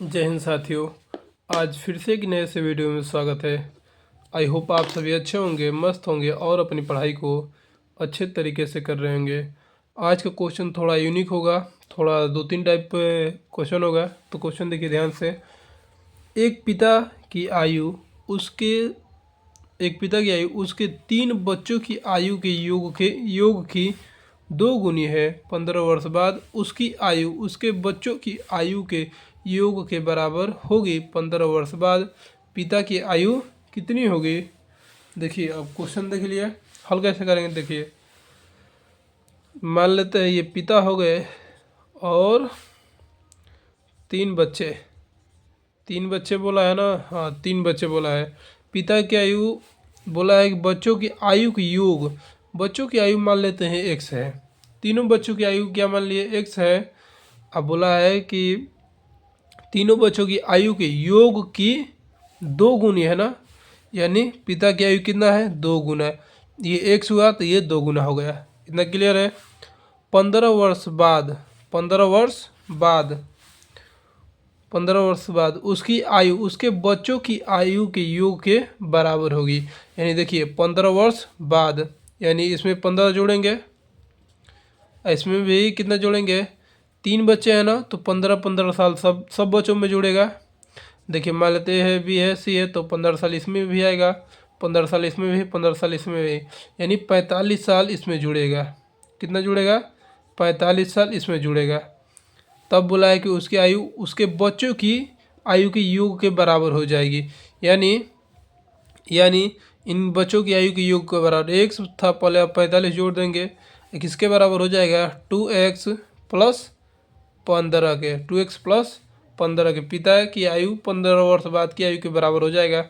जय हिंद साथियों। आज फिर से एक नए से वीडियो में स्वागत है। आई होप आप सभी अच्छे होंगे, मस्त होंगे और अपनी पढ़ाई को अच्छे तरीके से कर रहे होंगे। आज का क्वेश्चन थोड़ा यूनिक होगा, थोड़ा दो तीन टाइप क्वेश्चन होगा। तो क्वेश्चन देखिए ध्यान से। एक पिता की आयु उसके एक पिता की आयु उसके 3 बच्चों की आयु के योग की 2 गुनी है। 15 वर्ष बाद उसकी आयु उसके बच्चों की आयु के योग के बराबर होगी। 15 वर्ष बाद पिता की आयु कितनी होगी? देखिए अब क्वेश्चन देख लिया, हल कैसे करेंगे देखिए। मान लेते हैं ये पिता हो गए और 3 बच्चे। 3 बच्चे बोला है ना, हाँ 3 बच्चे बोला है। पिता की आयु बोला है कि बच्चों की आयु के योग, बच्चों की आयु मान लेते हैं एक्स है। तीनों बच्चों की आयु क्या मान लिए? एक्स है। अब बोला है कि तीनों बच्चों की आयु के योग की 2 गुनी है ना, यानी पिता की आयु कितना है? 2 गुना। ये एक्स हुआ तो ये 2 गुना हो गया। इतना क्लियर है। 15 वर्ष बाद 15 वर्ष बाद 15 वर्ष बाद उसकी आयु उसके बच्चों की आयु के योग के बराबर होगी। यानी देखिए 15 वर्ष बाद, यानी इसमें 15 जोड़ेंगे, इसमें भी कितना जोड़ेंगे? 3 बच्चे हैं ना, तो 15-15 साल सब बच्चों में जुड़ेगा। देखिए मान लेते हैं बी है सी है, तो 15 साल इसमें भी आएगा, 15 साल इसमें भी, 15 साल इसमें भी, यानी 45 साल इसमें जुड़ेगा। कितना जुड़ेगा? 45 साल इसमें जुड़ेगा। तब बोला है कि उसकी आयु उसके बच्चों की आयु के योग के बराबर हो जाएगी। यानी यानी इन बच्चों की आयु के योग के बराबर एक्स था पहले, अब 45 जोड़ देंगे, किसके बराबर हो जाएगा? 2x प्लस 15 के, 2x प्लस 15 के। पिता की आयु 15 वर्ष बाद की आयु के बराबर हो जाएगा।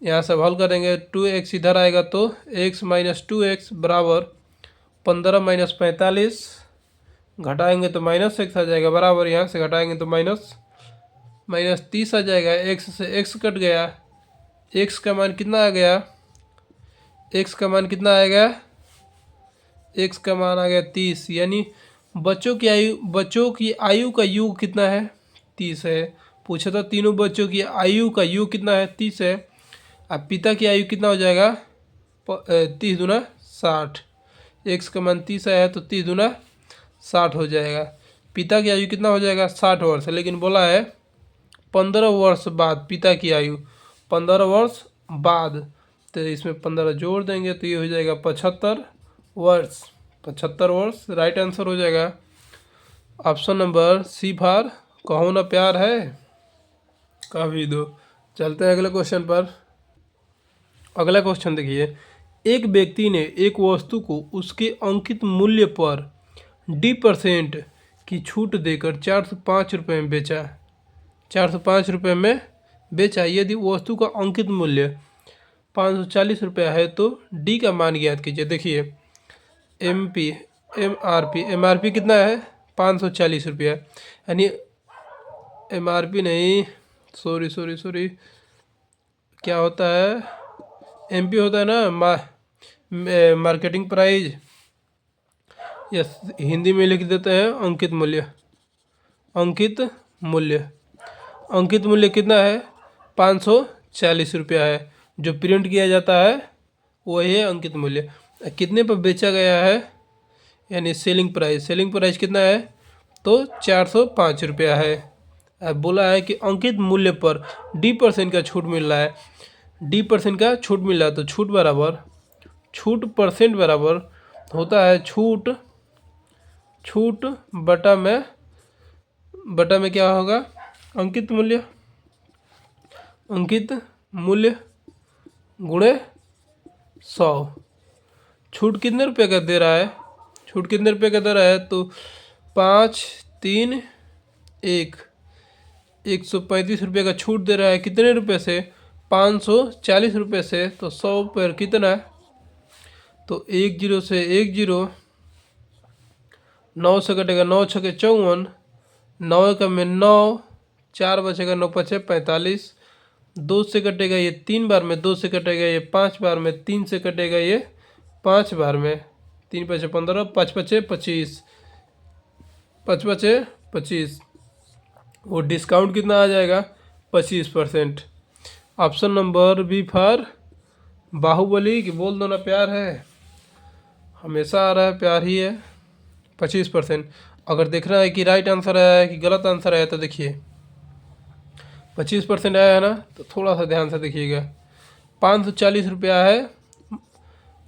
यहाँ से हल करेंगे, 2x इधर आएगा तो x माइनस 2x बराबर 15 माइनस 45, घटाएंगे तो माइनस एक्स आ जाएगा बराबर, यहाँ से घटाएंगे तो माइनस 30 आ जाएगा। एक्स से एक्स कट गया, एक्स का मान कितना आ गया? एक्स का मान कितना आएगा? एक्स का मान आ गया 30। यानी बच्चों की आयु का योग कितना है? 30 है। पूछा था तीनों बच्चों की आयु का योग कितना है? 30 है। अब पिता की आयु कितना हो जाएगा? 30 दूना 60। एक्स का मान 30 आया है तो 30 दूना 60 हो जाएगा। पिता की आयु कितना हो जाएगा? 60 वर्ष। लेकिन बोला है 15 वर्ष बाद पिता की आयु, 15 वर्ष बाद, तो इसमें 15 जोड़ देंगे तो ये हो जाएगा 75 वर्ष। 75 वर्ष राइट आंसर हो जाएगा। ऑप्शन नंबर सी फॉर कहो ना प्यार है कह भी दो। चलते हैं अगले क्वेश्चन पर। अगला क्वेश्चन देखिए। एक व्यक्ति ने एक वस्तु को उसके अंकित मूल्य पर D% की छूट देकर 405 रुपये में बेचा। 405 रुपये में बेचा। यदि वस्तु का अंकित मूल्य 540 रुपया है तो डी का मान ज्ञात कीजिए। देखिए एम आर पी कितना है? 540 रुपया। यानी एम आर पी नहीं, सॉरी क्या होता है? एम पी होता है ना, मार्केटिंग प्राइस, या हिंदी में लिख देते हैं अंकित मूल्य। अंकित मूल्य कितना है? 540 रुपया है। जो प्रिंट किया जाता है वही है अंकित मूल्य। कितने पर बेचा गया है? यानी सेलिंग प्राइस कितना है? तो 405 रुपया है। अब बोला है कि अंकित मूल्य पर D% का छूट मिल रहा है। D% का छूट मिल रहा है तो छूट परसेंट बराबर होता है छूट बटा में क्या होगा? अंकित मूल्य गुणे 100। छूट कितने रुपए का दे रहा है? तो 5 3 1 135 रुपये का छूट दे रहा है। कितने रुपए से? 540 रुपये से। तो 100 पर कितना? तो 10 से 10, 9 से कटेगा 9 छके 54, 9 का में 9, 4 बचेगा 9 पचे 45, 2 से कटेगा ये 3 बार में, 2 से कटेगा ये 5 बार में, 3 से कटेगा ये 5 बार में, 3 पचे 15, 5 पचे 25, 5 पचे 25, वो डिस्काउंट कितना आ जाएगा, 25%। Option number B for Baahubali, कि बोल दो ना प्यार है, हमेशा आ रहा है प्यार ही है, 25%। अगर देखना है कि राइट आंसर आया है कि गलत आंसर आया, तो देखिए 25% आया है ना, तो थोड़ा सा ध्यान से देखिएगा। 540 रुपया है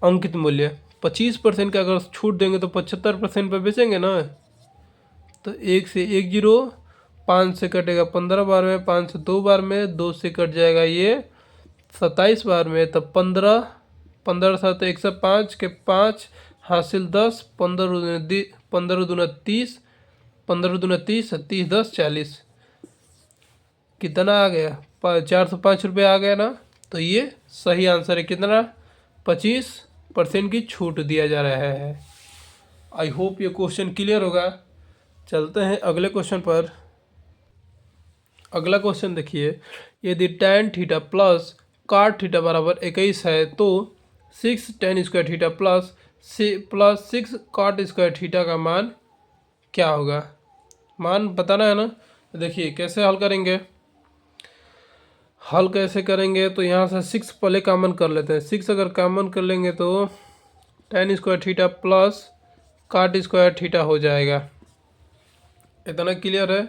अंकित मूल्य, 25% का अगर छूट देंगे तो 75% पे बेचेंगे ना। तो 1 से 1 जीरो, 5 से कटेगा 15 बार में, 5 से 2 बार में, 2 से कट जाएगा ये 27 बार में, तब 15, 15 सात 105 के 5 हासिल 10, 15 दूना 30, 15 दूना 30, 30 10 40, कितना आ गया, 405 रुपये आ गया ना। तो ये सही आंसर है, कितना, 25% की छूट दिया जा रहा है। आई होप ये क्वेश्चन क्लियर होगा। चलते हैं अगले क्वेश्चन पर। अगला क्वेश्चन देखिए, यदि tan theta plus cot theta बराबर 21 है तो 6 tan square theta plus 6 cot square theta का मान क्या होगा। मान बताना है ना। तो देखिए कैसे हल करेंगे, तो यहाँ से 6 पहले कॉमन कर लेते हैं। 6 अगर कॉमन कर लेंगे तो tan square theta plus cot square theta हो जाएगा। इतना क्लियर है।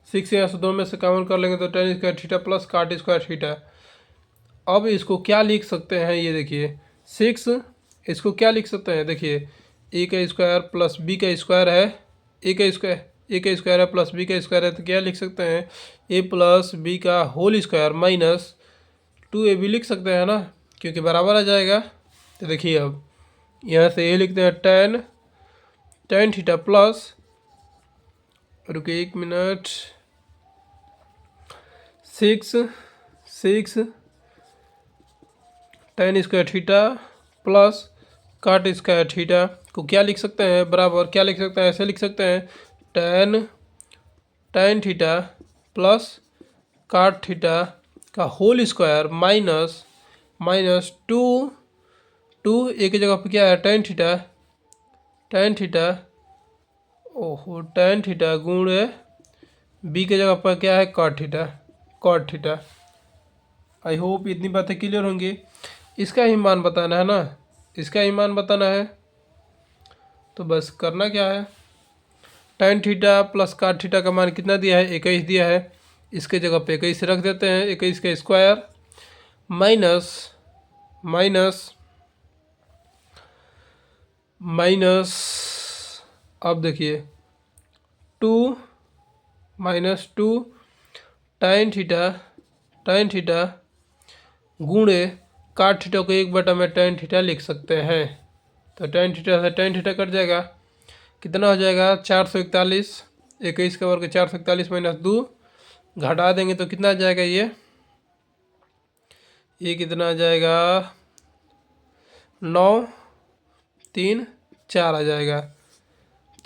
6 यहाँ से दोनों में से कॉमन कर लेंगे तो tan square theta plus cot square theta. अब इसको क्या लिख सकते हैं, ये देखिए 6, इसको क्या लिख सकते हैं, देखिए ए का स्क्वायर प्लस बी का स्क्वायर है, ए का स्क्वायर है प्लस बी का स्क्वायर है, तो क्या लिख सकते हैं, ए प्लस बी का होल स्क्वायर माइनस 2ab लिख सकते हैं ना, क्योंकि बराबर आ जाएगा। तो देखिए अब यहाँ से ए लिखते हैं tan थीटा प्लस, रुकिए 1 minute, 6 tan square theta plus cot square theta को क्या लिख सकते हैं, बराबर क्या लिख सकते हैं, ऐसे लिख सकते हैं tan theta plus cot theta का होल स्क्वायर माइनस 2 एक जगह पे क्या है tan थीटा tan थीटा गुण बी के जगह पर क्या है cot थीटा। आई होप इतनी बातें क्लियर होंगी। इसका ही मान बताना है ना, इसका ही मान बताना है। तो बस करना क्या है, tan theta plus cot theta का मान कितना दिया है, 21 दिया है। इसके जगह पे 21 रख देते हैं, 21 का स्क्वायर माइनस अब देखिए 2 tan थीटा गुणे cot थीटा को 1 में tan थीटा लिख सकते हैं। तो tan थीटा से tan थीटा कट जाएगा, कितना हो जाएगा 441, 21 का वर्ग 441 माइनस 2, घटा देंगे तो कितना आ जाएगा, ये कितना आ जाएगा 9 3 4 आ जाएगा,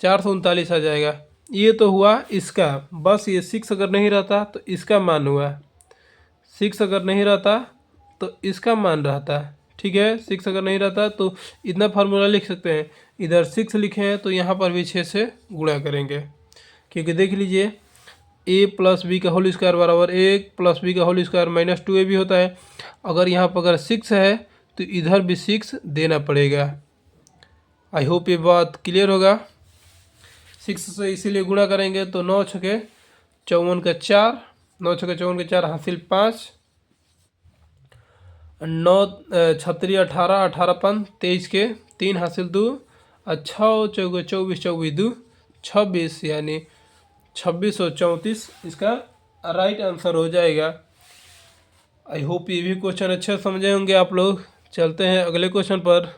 439 आ जाएगा। ये तो हुआ इसका, बस ये 6 अगर नहीं रहता तो इसका मान हुआ, 6 अगर नहीं रहता तो इसका मान रहता, ठीक है। 6 अगर नहीं रहता तो इतना फार्मूला लिख सकते हैं, इधर 6 लिखे हैं तो यहाँ पर भी 6 से गुणा करेंगे, क्योंकि देख लीजिए a प्लस बी का होल स्क्वायर बराबर 1 प्लस बी का होल स्क्वायर माइनस 2ab भी होता है। अगर यहाँ पर अगर 6 है तो इधर भी 6 देना पड़ेगा। आई होप ये बात क्लियर होगा। 6 से इसीलिए गुणा करेंगे तो 9 छके 54 का 4, 9 छके 54 का 4 हासिल 5, 9 छत्री 18, 18 पन 23 के 3 हासिल 2, 6 चौके 24, 24 2 26, यानी 2634 इसका राइट आंसर हो जाएगा। आई होप ये भी क्वेश्चन अच्छे समझे होंगे आप लोग। चलते हैं अगले क्वेश्चन पर।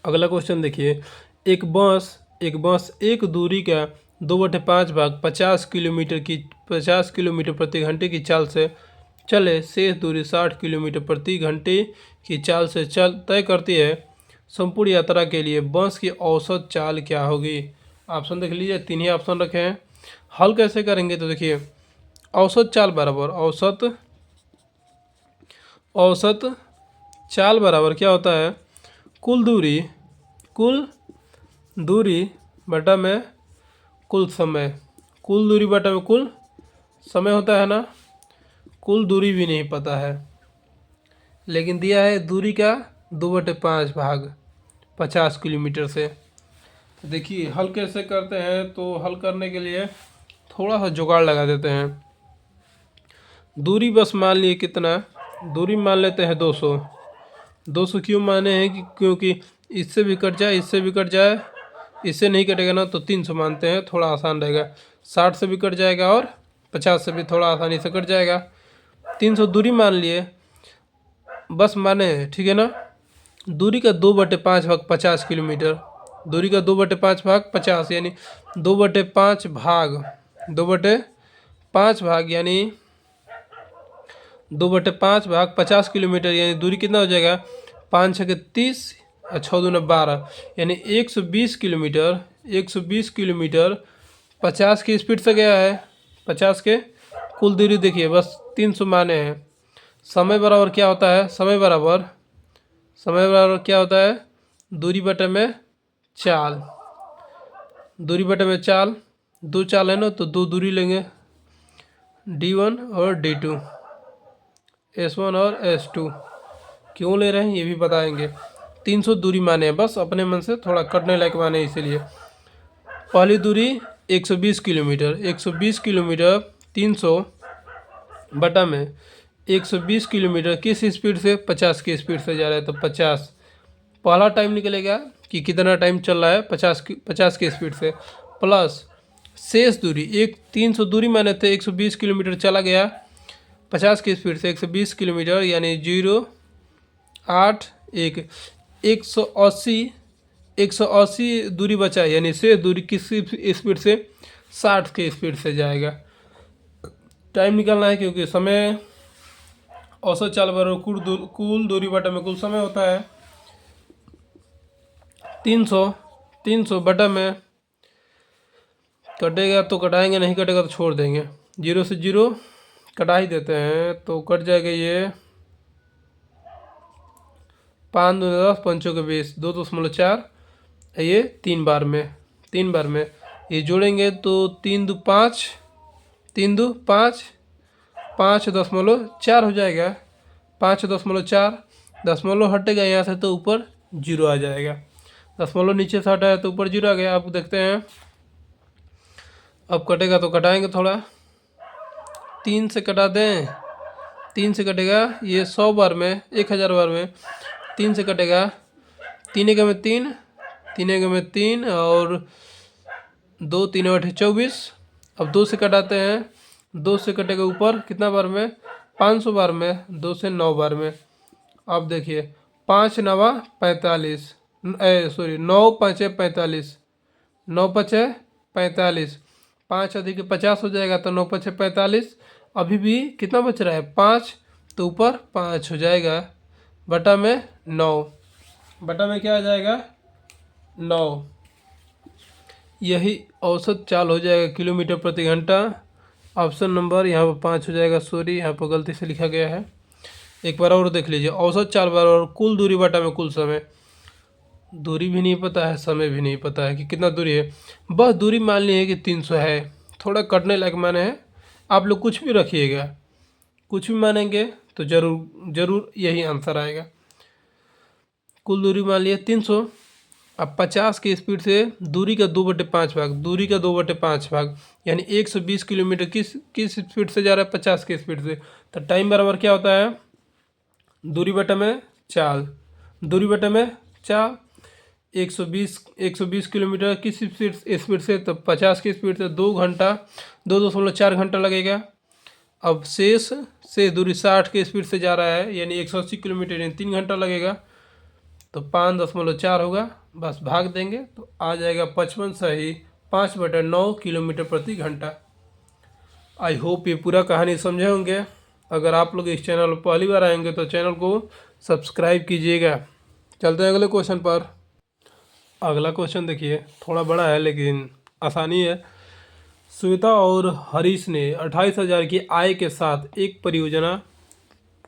अगला क्वेश्चन देखिए, एक बस एक दूरी का 2/5 भाग 50 किलोमीटर प्रति घंटे की चाल से चले, शेष दूरी 60 किलोमीटर प्रति घंटे की चाल से तय करती है। संपूर्ण यात्रा के लिए बस की औसत चाल क्या होगी। ऑप्शन देख लीजिए, 3 ही ऑप्शन रखे हैं। हल कैसे करेंगे, तो देखिए औसत चाल बराबर औसत चाल बराबर क्या होता है, कुल दूरी बटा में कुल समय, कुल दूरी बटा में कुल समय होता है ना। कुल दूरी भी नहीं पता है, लेकिन दिया है दूरी का 2/5 भाग 50 किलोमीटर से। देखिए हल कैसे करते हैं, तो हल करने के लिए थोड़ा सा जुगाड़ लगा देते हैं। दूरी बस मान लिए कितना, दूरी मान लेते हैं 200। 200 क्यों माने हैं कि क्योंकि इससे भी कट जाए, इससे भी कट जाए, इससे नहीं कटेगा ना तो 300 मानते हैं, थोड़ा आसान रहेगा। 60 से भी कट जाएगा और 50 से भी थोड़ा आसानी से कट जाएगा। 300 दूरी मान लिए, बस माने हैं, ठीक है ना। दूरी का 2/5 भाग 50 किलोमीटर, दूरी का 2/5 भाग 50 यानी 2/5 भाग 2/5 भाग यानी 2/5 भाग 50 किलोमीटर, यानी दूरी कितना हो जाएगा, 5 छः 30 और 6 दूना 12, यानी 120 किलोमीटर। 120 किलोमीटर 50 की स्पीड से गया है। 50 के कुल दूरी देखिए बस 300 माने हैं। समय बराबर क्या होता है, समय बराबर क्या होता है, दूरी बटे में चाल। दूरी बटे में चाल, 2 चाल है ना तो 2 दूरी लेंगे, D1 और D2, S1 और S2। क्यों ले रहे हैं ये भी बताएंगे। 300 दूरी माने हैं, बस अपने मन से थोड़ा कटने लायक माने इसीलिए। पहली दूरी 120 किलोमीटर, 120 किलोमीटर 300 बटा में 120 किलोमीटर किस स्पीड से, 50 की स्पीड से जा रहा है तो 50। पहला टाइम निकलेगा कि कितना टाइम चल रहा है 50 की स्पीड से, प्लस शेष दूरी 300 दूरी माने थे 120 किलोमीटर चला गया 50 की स्पीड से 120 किलोमीटर, यानी 081 180 दूरी बचा, यानी शेष दूरी किस स्पीड से, 60 की स्पीड से जाएगा। टाइम निकालना है क्योंकि समय औसत चाल बराबर कुल दूरी बटा में कुल समय होता है। 300 बटा में कटेगा तो कटाएंगे, नहीं कटेगा तो छोड़ देंगे। 0 से 0 कटा ही देते हैं तो कट जाएगा ये 5 2 10 5 के 20 2.4, ये 3 बार में ये जोड़ेंगे तो 3 2 5 3 2 5 5.4 हो जाएगा। 5.4 दशमलव हटेगा यहाँ से तो ऊपर 0 आ जाएगा। दशमलव नीचे से हटाया तो ऊपर 0 आ गया। आप देखते हैं अब कटेगा तो कटाएंगे थोड़ा, 3 से कटा दें, 3 से कटेगा ये 100 बार में 1000 बार में 3 से कटेगा, 3 एक में 3 3 एक में 3 और 2 3 8 24। अब 2 से कटाते हैं, 2 से कटेगा ऊपर कितना बार में, 500 बार में, 2 से 9 बार में। अब देखिए 5 9 45 सॉरी 9 5 45 9 5 45, 5 अधिक 50 हो जाएगा तो 9 5 45। अभी भी कितना बच रहा है 5, तो ऊपर 5 हो जाएगा बटा में 9, बटा में क्या आ जाएगा 9। यही औसत चाल हो जाएगा किलोमीटर प्रति घंटा। ऑप्शन नंबर यहाँ पर 5 हो जाएगा, सॉरी यहाँ पर गलती से लिखा गया है। एक बार और देख लीजिए, औसत चाल बराबर कुल दूरी बटा में कुल समय। दूरी भी नहीं पता है, समय भी नहीं पता है कि कितना दूरी है, बस दूरी मान ली है कि 300 है। थोड़ा कटने लायक माने हैं, आप लोग कुछ भी रखिएगा, कुछ भी मानेंगे तो जरूर यही आंसर आएगा। कुल दूरी मान लिए 300। अब 50 की स्पीड से दूरी का 2/5 भाग, दूरी का 2/5 भाग यानी 120 किलोमीटर किस स्पीड से जा रहा है 50 की स्पीड से, तो टाइम बराबर क्या होता है, दूरी बटा में चाल, दूरी बटा में चाल। 120 किलोमीटर किस स्पीड से, तो 50 की स्पीड से 2 घंटा 2.4 घंटा लगेगा। अब शेष दूरी 60 की स्पीड से जा रहा है यानी 180 किलोमीटर यानी 3 घंटा लगेगा, तो 5.4 होगा, बस भाग देंगे तो आ जाएगा 55 सही 5/9 किलोमीटर प्रति घंटा। आई होप ये पूरा कहानी समझे होंगे। अगर आप लोग इस चैनल पर पहली बार आएंगे तो चैनल को सब्सक्राइब कीजिएगा। चलते हैं अगले क्वेश्चन पर। अगला क्वेश्चन देखिए, थोड़ा बड़ा है लेकिन आसानी है। श्वेता और हरीश ने 28,000 की आय के साथ एक परियोजना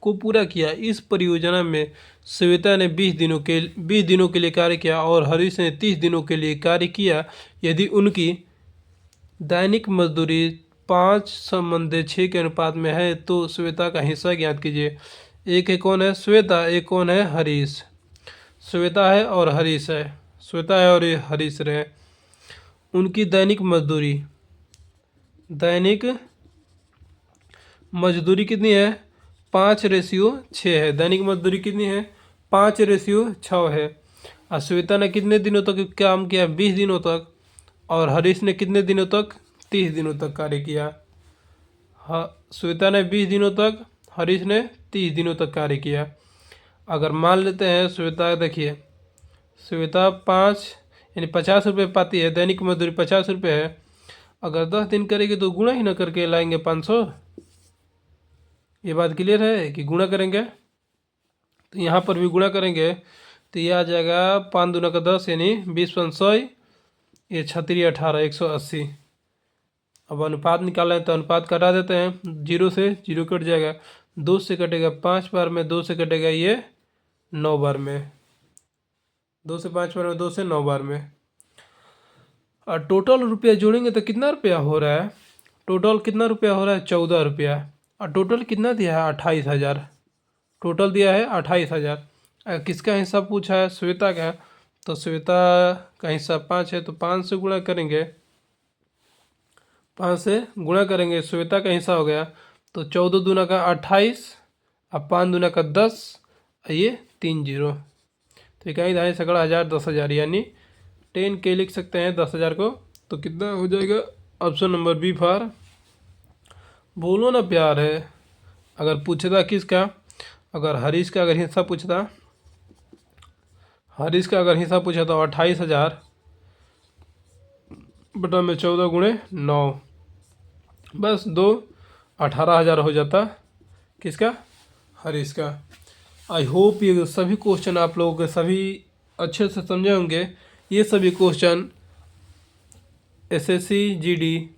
को पूरा किया। इस परियोजना में श्वेता ने 20 दिनों के लिए कार्य किया और हरीश ने 30 दिनों के लिए कार्य किया। यदि उनकी दैनिक मजदूरी 5/6 के अनुपात में है तो श्वेता का हिस्सा ज्ञात कीजिए। एक है कौन है? श्वेता। एक कौन है? हरीश। श्वेता है और हरीश है। श्वेता है और ये हरीश रहे। उनकी दैनिक मजदूरी कितनी है? 5/6 है। दैनिक मजदूरी कितनी है? 5/6 है। और श्वेता ने कितने दिनों तक काम किया? 20 दिनों तक। और हरीश ने कितने दिनों तक? 30 दिनों तक कार्य किया। हाँ, श्वेता ने 20 दिनों तक, हरीश ने 30 दिनों तक कार्य किया। अगर मान लेते हैं श्वेता, देखिए श्वेता 5 यानी 50 रुपये पाती है, दैनिक मजदूरी 50 रुपये है। अगर 10 दिन करेगी तो गुणा ही ना करके लाएंगे 500। ये बात क्लियर है कि गुणा करेंगे, तो यहाँ पर भी गुणा करेंगे तो ये आ जाएगा 5 दूना का 10 यानी 20/100, ये 36 18 180। अब अनुपात निकालें तो अनुपात कटा देते हैं, 0 से 0 कट जाएगा, 2 से कटेगा 5 बार में, 2 से कटेगा ये 9 बार में, 2 से 5 बार में, 2 से 9 बार में। और टोटल रुपया जोड़ेंगे तो कितना रुपया हो रहा है? टोटल कितना रुपया हो रहा है? 14 रुपया। और टोटल कितना दिया है? 28,000। टोटल दिया है 28,000। किसका हिस्सा पूछा है? श्वेता का। तो श्वेता का हिस्सा 5 है तो 5 से गुणा करेंगे, 5 से गुणा करेंगे, श्वेता का हिस्सा हो गया तो 14 दूना का 28, अब 5 दूना का 10, ये 3 0। तो इकाई दहाई सैकड़ा हज़ार 10,000 यानी 10 के लिख सकते हैं 10,000 को। तो कितना हो जाएगा? Option number B for. बोलो ना प्यार है। अगर पूछता किसका, अगर हरीश का अगर हिस्सा पूछता, हरीश का अगर हिस्सा पूछा तो 28,000 बटा में 14 गुणे 9, बस 2 18,000 हो जाता। किसका? हरीश का। आई होप ये सभी क्वेश्चन आप लोगों के सभी अच्छे से समझे होंगे। ये सभी क्वेश्चन एसएससी जीडी,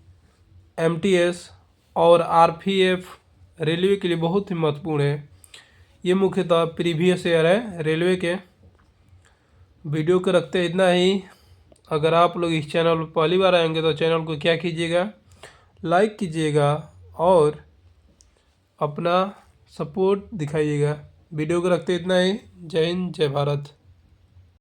एमटीएस और आरपीएफ रेलवे के लिए बहुत ही महत्वपूर्ण है। ये मुख्यतः प्रीवियस ईयर है रेलवे के। वीडियो को रखते हैं इतना ही। अगर आप लोग इस चैनल पर पहली बार आएंगे तो चैनल को क्या कीजिएगा? लाइक कीजिएगा और अपना सपोर्ट दिखाइएगा। वीडियो को रखते इतना ही। जय हिंद, जय भारत।